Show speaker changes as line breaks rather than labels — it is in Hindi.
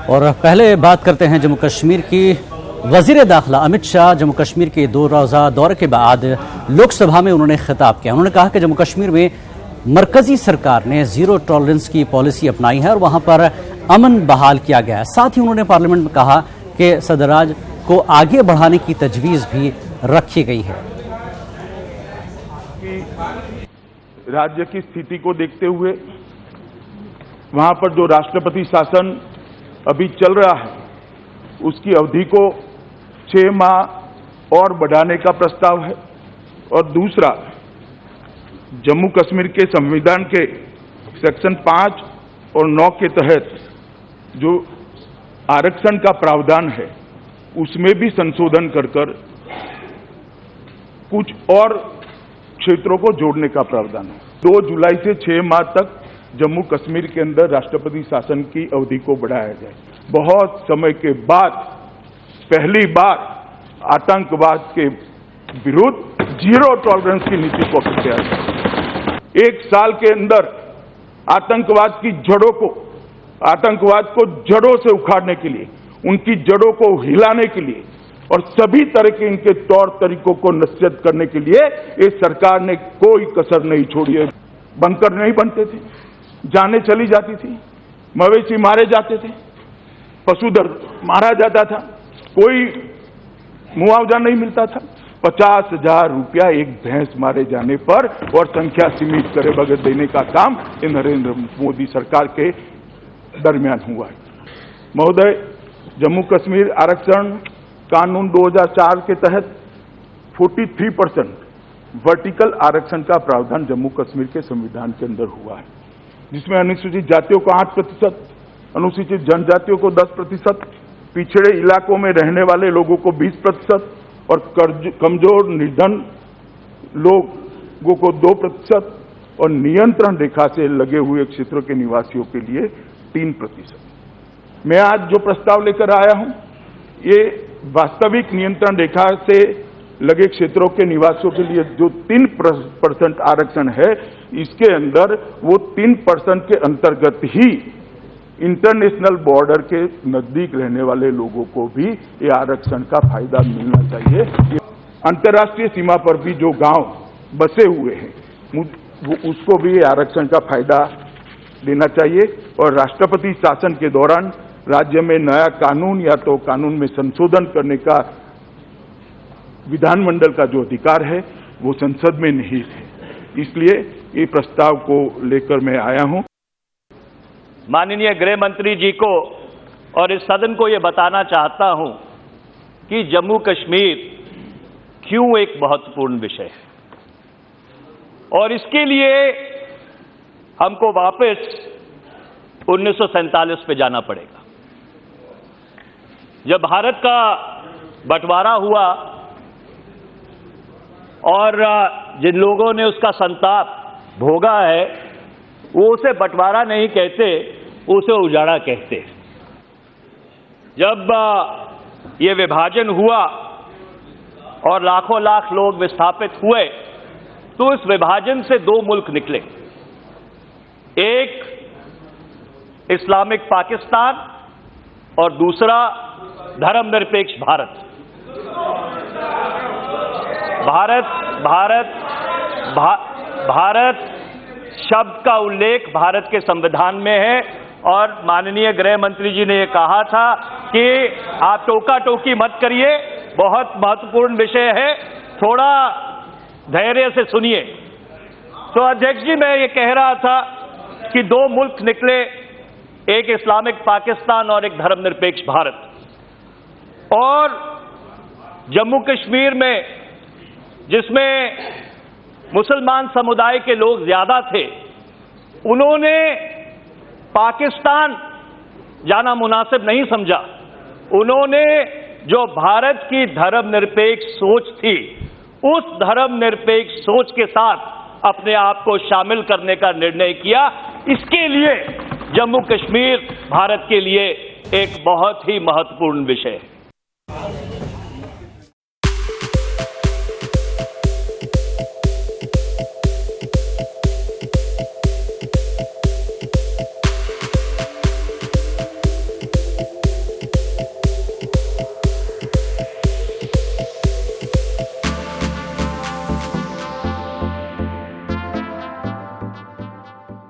और पहले बात करते हैं जम्मू कश्मीर की। वजीर दाखिला अमित शाह जम्मू कश्मीर के 2 रोज़ा दौरे के बाद लोकसभा में उन्होंने खिताब किया। उन्होंने कहा कि जम्मू कश्मीर में मरकजी सरकार ने जीरो टॉलरेंस की पॉलिसी अपनाई है और वहां पर अमन बहाल किया गया है। साथ ही उन्होंने पार्लियामेंट में कहा कि सदराज को आगे बढ़ाने की तजवीज़ भी रखी गई है।
राज्य की स्थिति को देखते हुए वहां पर जो राष्ट्रपति शासन अभी चल रहा है उसकी अवधि को 6 माह और बढ़ाने का प्रस्ताव है। और दूसरा, जम्मू कश्मीर के संविधान के सेक्शन 5 और 9 के तहत जो आरक्षण का प्रावधान है उसमें भी संशोधन कर कुछ और क्षेत्रों को जोड़ने का प्रावधान है। 2 जुलाई से 6 माह तक जम्मू कश्मीर के अंदर राष्ट्रपति शासन की अवधि को बढ़ाया जाए। बहुत समय के बाद पहली बार आतंकवाद के विरुद्ध जीरो टॉलरेंस की नीति को अपनाया जाए। 1 साल के अंदर आतंकवाद को जड़ों से उखाड़ने के लिए, उनकी जड़ों को हिलाने के लिए और सभी तरह के इनके तौर तरीकों को नस्यत करने के लिए इस सरकार ने कोई कसर नहीं छोड़ी है। बंकर नहीं बनते थे, जानें चली जाती थी, मवेशी मारे जाते थे, पशुधन मारा जाता था, कोई मुआवजा नहीं मिलता था। 50,000 रुपया एक भैंस मारे जाने पर और संख्या सीमित करे बगैर देने का काम नरेंद्र मोदी सरकार के दरमियान हुआ है। महोदय, जम्मू कश्मीर आरक्षण कानून 2004 के तहत 43% वर्टिकल आरक्षण का प्रावधान जम्मू कश्मीर के संविधान के अंदर हुआ है, जिसमें अनुसूचित जातियों को 8%, अनुसूचित जनजातियों को 10%, पिछड़े इलाकों में रहने वाले लोगों को 20% और कमजोर निर्धन लोगों को 2% और नियंत्रण रेखा से लगे हुए क्षेत्रों के निवासियों के लिए 3%। मैं आज जो प्रस्ताव लेकर आया हूं, ये वास्तविक नियंत्रण रेखा से लगे क्षेत्रों के निवासियों के लिए जो 3% आरक्षण है, इसके अंदर वो 3% के अंतर्गत ही इंटरनेशनल बॉर्डर के नजदीक रहने वाले लोगों को भी ये आरक्षण का फायदा मिलना चाहिए। अंतर्राष्ट्रीय सीमा पर भी जो गांव बसे हुए हैं उसको भी ये आरक्षण का फायदा देना चाहिए। और राष्ट्रपति शासन के दौरान राज्य में नया कानून या तो कानून में संशोधन करने का विधानमंडल का जो अधिकार है वो संसद में नहीं है, इसलिए ये प्रस्ताव को लेकर मैं आया हूं।
माननीय गृह मंत्री जी को और इस सदन को ये बताना चाहता हूं कि जम्मू कश्मीर क्यों एक महत्वपूर्ण विषय है और इसके लिए हमको वापस 1947 पे जाना पड़ेगा, जब भारत का बंटवारा हुआ और जिन लोगों ने उसका संताप भोगा है वो उसे बंटवारा नहीं कहते, उसे उजाड़ा कहते। जब ये विभाजन हुआ और लाखों लाख लोग विस्थापित हुए तो इस विभाजन से 2 मुल्क निकले, एक इस्लामिक पाकिस्तान और दूसरा धर्मनिरपेक्ष भारत। भारत शब्द का उल्लेख भारत के संविधान में है और माननीय गृह मंत्री जी ने यह कहा था कि आप टोका टोकी मत करिए, बहुत महत्वपूर्ण विषय है, थोड़ा धैर्य से सुनिए। तो अध्यक्ष जी, मैं ये कह रहा था कि 2 मुल्क निकले, एक इस्लामिक पाकिस्तान और एक धर्मनिरपेक्ष भारत। और जम्मू कश्मीर में जिसमें मुसलमान समुदाय के लोग ज्यादा थे, उन्होंने पाकिस्तान जाना मुनासिब नहीं समझा। उन्होंने जो भारत की धर्मनिरपेक्ष सोच थी, उस धर्मनिरपेक्ष सोच के साथ अपने आप को शामिल करने का निर्णय किया। इसके लिए जम्मू कश्मीर भारत के लिए एक बहुत ही महत्वपूर्ण विषय है।